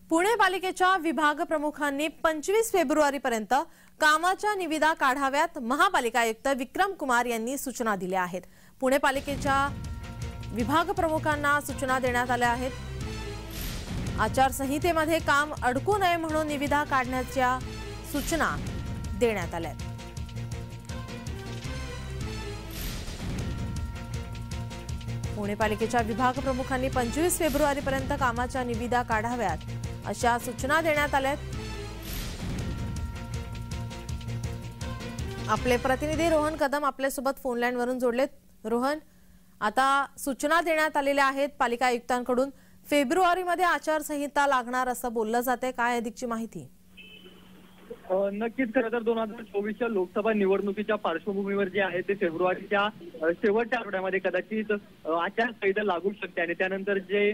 पुणे पालिकेच्या विभाग प्रमुखांनी 25 फेब्रुवारीपर्यंत कामाच्या निविदा काढाव्यात महापालिका आयुक्त विक्रम कुमार यांनी सूचना दिल्या आहेत। पुणे पालिकेच्या विभाग प्रमुखांना सूचना देण्यात आल्या आहेत। आचारसंहितेमध्ये काम अडकू नये म्हणून निविदा काढण्याच्या सूचना देण्यात आल्या आहेत। पुणे पालिकेच्या विभाग प्रमुखांनी 25 फेब्रुवारीपर्यंत कामाच्या निविदा काढाव्यात अशा सूचना देण्यात आल्या आहेत। आपले प्रतिनिधी रोहन कदम आपल्या सोबत फोन लाईन वरून जोडलेत। रोहन, आता सूचना देण्यात आलेल्या आहेत पालिका आयुक्तांकडून। फेब्रुवारीमध्ये आचारसंहिता लागणार असं बोललं जाते, काय अधिकची माहिती? नक्कीच खरं तर 2024च्या लोकसभा निवडणुकीच्या पार्श्वभूमीवर जे आहे ते फेब्रुवारीच्या शेवटच्या आठवड्यामध्ये कदाचित आचारसंहिता लागू शकते आणि त्यानंतर जे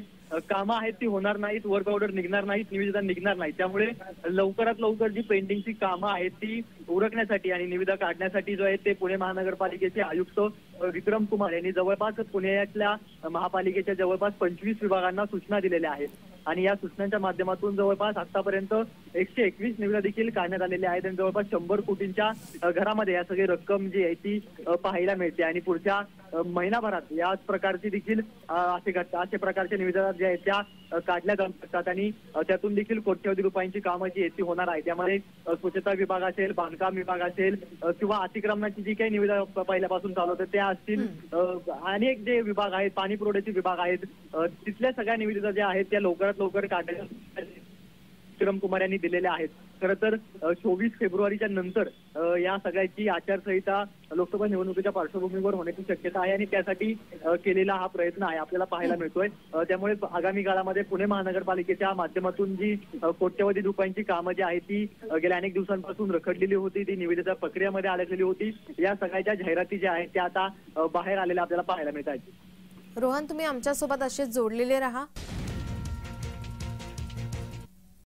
कामं आहेत ती होणार नाहीत, वर्क ऑर्डर निघणार नाहीत, निविदा निघणार नाहीत। त्यामुळे लवकरात लवकर जी पेंडिंगची कामं आहेत ती उरकण्यासाठी आणि निविदा काढण्यासाठी जो आहे ते पुणे महानगरपालिकेचे आयुक्त विक्रम कुमार यांनी जवळपास पुण्यातल्या महापालिकेच्या जवळपास 25 विभागांना सूचना दिलेल्या आहेत आणि या सूचनांच्या माध्यमातून जवळपास आतापर्यंत 121 निविदा देखील काढण्यात आलेल्या आहेत आणि जवळपास 100 कोटींच्या घरामध्ये या सगळी रक्कम जी आहे ती पाहायला मिळते आणि पुढच्या महिनाभरात याच प्रकारची देखील असे प्रकारच्या निविदा ज्या आहेत त्या काढल्या जाऊ शकतात आणि त्यातून देखील कोट्यवधी रुपयांची कामं जी आहेत ती होणार आहे। त्यामध्ये स्वच्छता विभाग असेल, बांधकाम विभाग असेल किंवा अतिक्रमणाची जी काही निविदा पहिल्यापासून चालू होते त्या असतील, अनेक जे विभाग आहेत, पाणी पुरवठ्याचे विभाग आहेत, तिथल्या सगळ्या निविदा ज्या आहेत त्या लवकरात लवकर काढण्याच्या विक्रम कुमार यांनी दिलेल्या आहेत। खरं तर 24 फेब्रुवारीच्या नंतर या सगळ्याची आचारसंहिता लोकसभा निवडणुकीच्या पार्श्वभूमीवर होण्याची शक्यता आहे आणि त्यासाठी केलेला हा प्रयत्न आहे आपल्याला पाहायला मिळतोय। त्यामुळे आगामी काळामध्ये पुणे महानगरपालिकेच्या माध्यमातून जी कोट्यवधी रुपयांची कामं जी आहेत ती गेल्या अनेक दिवसांपासून रखडलेली होती, ती निविदेच्या प्रक्रियेमध्ये अडकलेली होती, या सगळ्याच्या जाहिराती ज्या आहेत त्या आता बाहेर आलेल्या आपल्याला पाहायला मिळत आहेत। रोहन, तुम्ही आमच्या सोबत असेच जोडलेले राहा।